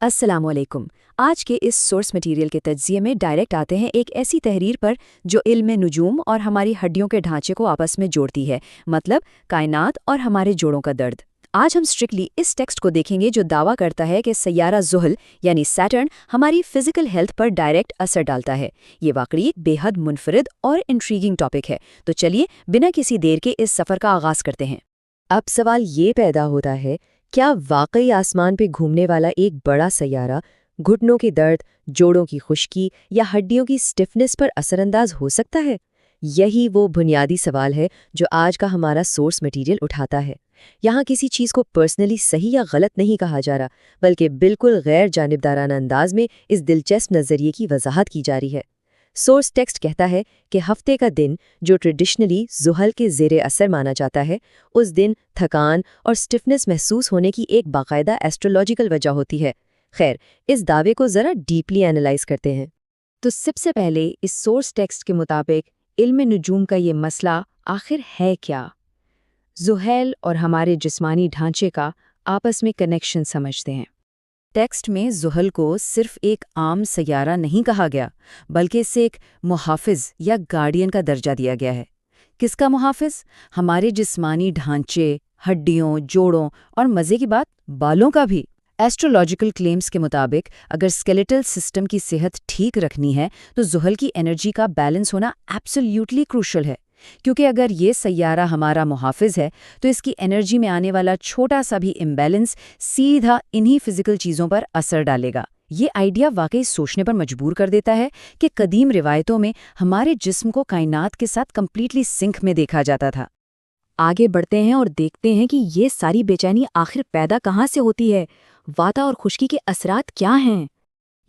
अस्सलाम वालेकुम। आज के इस सोर्स मटेरियल के तज्ज़िये में डायरेक्ट आते हैं एक ऐसी तहरीर पर जो इल्म नुजूम और हमारी हड्डियों के ढांचे को आपस में जोड़ती है, मतलब कायनात और हमारे जोड़ों का दर्द। आज हम स्ट्रिक्टली इस टेक्स्ट को देखेंगे जो दावा करता है कि सैयारा ज़ुहल यानी सैटर्न हमारी फिजिकल हेल्थ पर डायरेक्ट असर डालता है। ये वाकई एक बेहद मुनफरिद और इंट्रीगिंग टॉपिक है, तो चलिए बिना किसी देर के इस सफ़र का आगाज़ करते हैं। अब सवाल ये पैदा होता है, क्या वाकई आसमान पे घूमने वाला एक बड़ा सैयारा घुटनों के दर्द, जोड़ों की खुश्की या हड्डियों की स्टिफनेस पर असरअंदाज हो सकता है? यही वो बुनियादी सवाल है जो आज का हमारा सोर्स मटेरियल उठाता है। यहाँ किसी चीज़ को पर्सनली सही या गलत नहीं कहा जा रहा, बल्कि बिल्कुल गैर जानिबदाराना अंदाज में इस दिलचस्प नज़रिए की वजाहत की जा रही है। सोर्स टेक्स्ट कहता है कि हफ्ते का दिन जो ट्रेडिशनली ज़ुहल के ज़ेरे असर माना जाता है, उस दिन थकान और स्टिफनेस महसूस होने की एक बाकायदा एस्ट्रोलॉजिकल वजह होती है। खैर, इस दावे को ज़रा डीपली एनालाइज करते हैं। तो सबसे पहले इस सोर्स टेक्स्ट के मुताबिक इल्म नुजूम का ये मसला आखिर है क्या? ज़ुहैल और हमारे जिस्मानी ढांचे का आपस में कनेक्शन समझते हैं। टेक्स्ट में ज़ुहल को सिर्फ एक आम सैयारा नहीं कहा गया, बल्कि इसे एक मुहाफ़िज़ या गार्डियन का दर्जा दिया गया है। किसका मुहाफ़िज़? हमारे जिस्मानी ढांचे, हड्डियों, जोड़ों और मज़े की बात, बालों का भी। एस्ट्रोलॉजिकल क्लेम्स के मुताबिक अगर स्केलेटल सिस्टम की सेहत ठीक रखनी है तो ज़ुहल की एनर्जी का बैलेंस होना एब्सोल्यूटली क्रूशल है, क्योंकि अगर ये सैयारा हमारा मुहाफ़िज़ है तो इसकी एनर्जी में आने वाला छोटा सा भी इम्बैलेंस सीधा इन्हीं फिजिकल चीज़ों पर असर डालेगा। ये आइडिया वाकई सोचने पर मजबूर कर देता है कि कदीम रिवायतों में हमारे जिस्म को कायनात के साथ कंप्लीटली सिंक में देखा जाता था। आगे बढ़ते हैं और देखते हैं कि ये सारी बेचैनी आखिर पैदा कहाँ से होती है, वाता और खुश्की के असरात क्या हैं।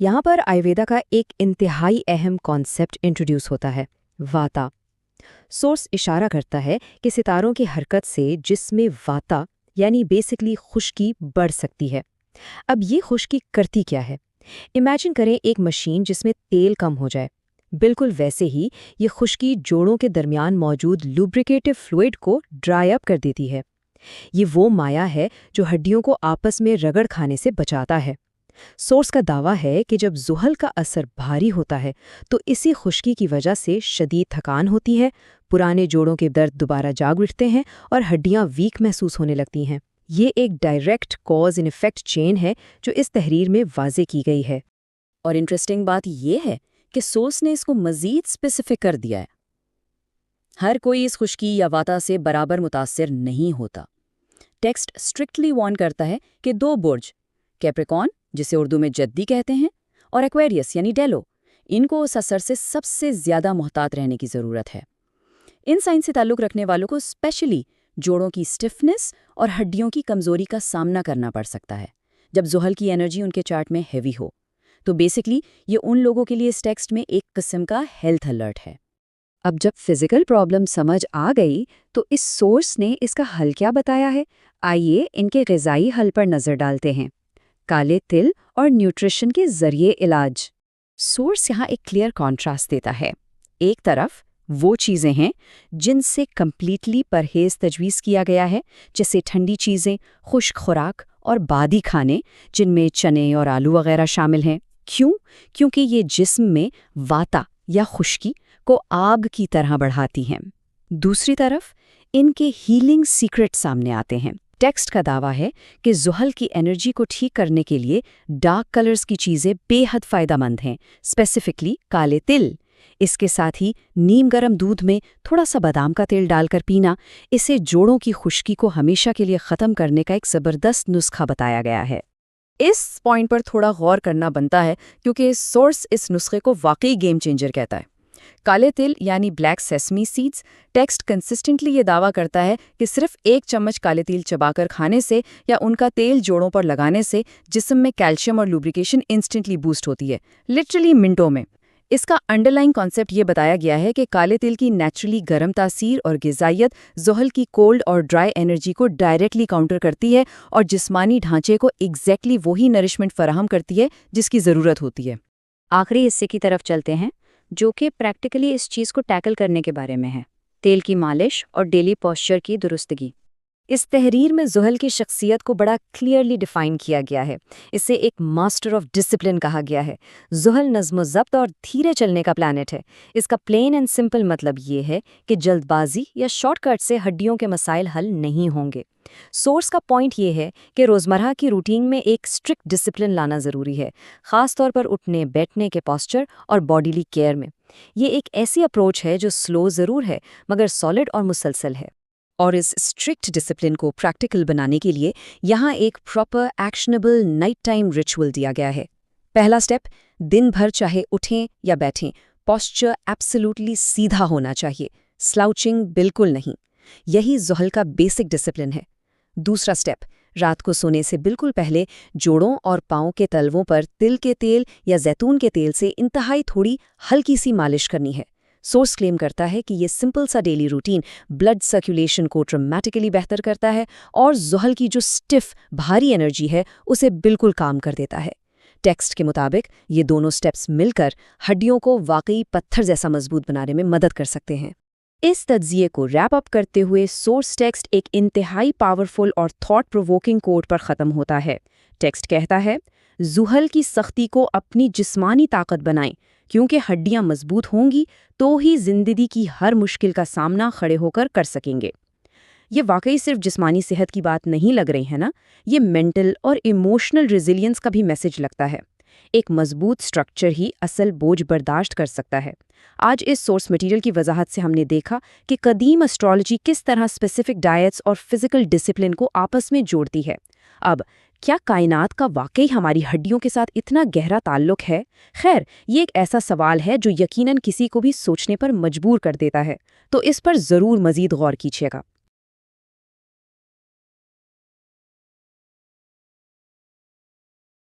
यहाँ पर आयुर्वेदा का एक इंतहाई अहम कॉन्सेप्ट इंट्रोड्यूस होता है, वाता। सोर्स इशारा करता है कि सितारों की हरकत से जिसमें वाता यानी बेसिकली खुश्की बढ़ सकती है। अब ये खुश्की करती क्या है? इमेजिन करें एक मशीन जिसमें तेल कम हो जाए। बिल्कुल वैसे ही ये खुश्की जोड़ों के दरमियान मौजूद लुब्रिकेटिव फ्लूइड को ड्राई अप कर देती है। ये वो माया है जो हड्डियों को आपस में रगड़ खाने से बचाता है। सोर्स का दावा है कि जब ज़ुहल का असर भारी होता है तो इसी खुश्की की वजह से शदीद थकान होती है, पुराने जोड़ों के दर्द दोबारा जाग उठते हैं और हड्डियां वीक महसूस होने लगती हैं। ये एक direct cause in effect chain है जो इस तहरीर में वाजे की गई है। और इंटरेस्टिंग बात यह है कि सोर्स ने इसको मज़ीद स्पेसिफिक कर दिया है। हर कोई इस खुश्की या वाता से बराबर मुतासिर नहीं होता। टेक्स्ट स्ट्रिक्टली वार्न करता है कि दो बुर्ज, कैप्रिकॉर्न जिसे उर्दू में जद्दी कहते हैं और एक्वेरियस यानी डेलो, इनको उस असर से सबसे ज़्यादा मोहतात रहने की ज़रूरत है। इन साइन से ताल्लुक़ रखने वालों को स्पेशली जोड़ों की स्टिफनेस और हड्डियों की कमज़ोरी का सामना करना पड़ सकता है जब ज़ुहल की एनर्जी उनके चार्ट में हैवी हो। तो बेसिकली ये उन लोगों के लिए इस टेक्स्ट में एक किस्म का हेल्थ अलर्ट है। अब जब फिजिकल प्रॉब्लम समझ आ गई तो इस सोर्स ने इसका हल क्या बताया है? आइए इनके ग़िज़ाई हल पर नज़र डालते हैं। काले तिल और न्यूट्रिशन के ज़रिए इलाज। सोर्स यहाँ एक क्लियर कॉन्ट्रास्ट देता है। एक तरफ वो चीज़ें हैं जिनसे कंप्लीटली परहेज तजवीज़ किया गया है, जैसे ठंडी चीज़ें, खुश्क खुराक और बादी खाने जिनमें चने और आलू वगैरह शामिल हैं। क्यों? क्योंकि ये जिस्म में वाता या खुश्की को आग की तरह बढ़ाती हैं। दूसरी तरफ इनके हीलिंग सीक्रेट सामने आते हैं। टेक्स्ट का दावा है कि ज़ुहल की एनर्जी को ठीक करने के लिए डार्क कलर्स की चीज़ें बेहद फ़ायदेमंद हैं, स्पेसिफिकली काले तिल। इसके साथ ही नीम गर्म दूध में थोड़ा सा बादाम का तेल डालकर पीना, इसे जोड़ों की खुश्की को हमेशा के लिए ख़त्म करने का एक ज़बरदस्त नुस्खा बताया गया है। इस पॉइंट पर थोड़ा गौर करना बनता है क्योंकि सोर्स इस नुस्खे को वाकई गेम चेंजर कहता है। काले तिल यानी black sesame seeds, text consistently ये दावा करता है कि सिर्फ एक चम्मच काले तिल चबाकर खाने से या उनका तेल जोड़ों पर लगाने से जिस्म में कैल्शियम और लुब्रिकेशन इंस्टेंटली बूस्ट होती है, लिटरली मिनटों में। इसका अंडरलाइन कॉन्सेप्ट ये बताया गया है कि काले तिल की नेचुरली गर्म तासीर और ग़िज़ाइयत ज़ुहल की कोल्ड और ड्राई एनर्जी को डायरेक्टली काउंटर करती है और जिस्मानी ढांचे को एग्जैक्टली वही नरिशमेंट फराहम करती है जिसकी ज़रूरत होती है। आखिरी हिस्से की तरफ चलते हैं जो कि प्रैक्टिकली इस चीज़ को टैकल करने के बारे में है, तेल की मालिश और डेली पॉस्चर की दुरुस्तगी। اس تحریر میں زحل کی شخصیت کو بڑا کلیئرلی ڈیفائن کیا گیا ہے. اسے ایک ماسٹر آف ڈسپلن کہا گیا ہے. زحل نظم و ضبط اور دھیرے چلنے کا پلانٹ ہے. اس کا پلین اینڈ سمپل مطلب یہ ہے کہ جلد بازی یا شارٹ کٹ سے ہڈیوں کے مسائل حل نہیں ہوں گے. سورس کا پوائنٹ یہ ہے کہ روزمرہ کی روٹین میں ایک اسٹرکٹ ڈسپلن لانا ضروری ہے، خاص طور پر اٹھنے بیٹھنے کے پاسچر اور باڈیلی کیئر میں. یہ ایک ایسی اپروچ ہے جو سلو ضرور ہے مگر سالڈ اور مسلسل ہے. اور اس اسٹرکٹ ڈسپلن کو پریکٹیکل بنانے کے لیے یہاں ایک proper actionable night time ritual دیا گیا ہے. پہلا سٹیپ، دن بھر چاہے اٹھیں یا بیٹھیں پاسچر ایبسلیوٹلی سیدھا ہونا چاہیے، سلاؤچنگ بالکل نہیں. یہی زحل کا بیسک ڈسپلن ہے. دوسرا سٹیپ، رات کو سونے سے بالکل پہلے جوڑوں اور پاؤں کے تلووں پر تل کے تیل یا زیتون کے تیل سے انتہائی تھوڑی ہلکی سی مالش کرنی ہے. سورس کلیم کرتا ہے کہ یہ سمپل سا ڈیلی روٹین بلڈ سرکولیشن کو ڈرمیٹیکلی بہتر کرتا ہے اور زحل کی جو سٹف بھاری انرجی ہے اسے بالکل کام کر دیتا ہے. ٹیکسٹ کے مطابق یہ دونوں سٹیپس مل کر ہڈیوں کو واقعی پتھر جیسا مضبوط بنانے میں مدد کر سکتے ہیں. اس تجزیے کو ریپ اپ کرتے ہوئے سورس ٹیکسٹ ایک انتہائی پاورفل اور تھاٹ پرووکنگ کوٹ پر ختم ہوتا ہے. ٹیکسٹ کہتا ہے، زحل کی سختی کو اپنی جسمانی طاقت بنائیں، کیونکہ ہڈیاں مضبوط ہوں گی تو ہی زندگی کی ہر مشکل کا سامنا کھڑے ہو کر سکیں گے. یہ واقعی صرف جسمانی صحت کی بات نہیں لگ رہی ہے نا، یہ مینٹل اور ایموشنل ریزیلینس کا بھی میسج لگتا ہے. ایک مضبوط سٹرکچر ہی اصل بوجھ برداشت کر سکتا ہے. آج اس سورس مٹیریل کی وضاحت سے ہم نے دیکھا کہ قدیم اسٹرالوجی کس طرح اسپیسیفک ڈائٹس اور فزیکل ڈسپلن کو آپس میں جوڑتی ہے. اب کیا کائنات کا واقعی ہماری ہڈیوں کے ساتھ اتنا گہرا تعلق ہے؟ خیر، یہ ایک ایسا سوال ہے جو یقیناً کسی کو بھی سوچنے پر مجبور کر دیتا ہے. تو اس پر ضرور مزید غور کیجیے گا.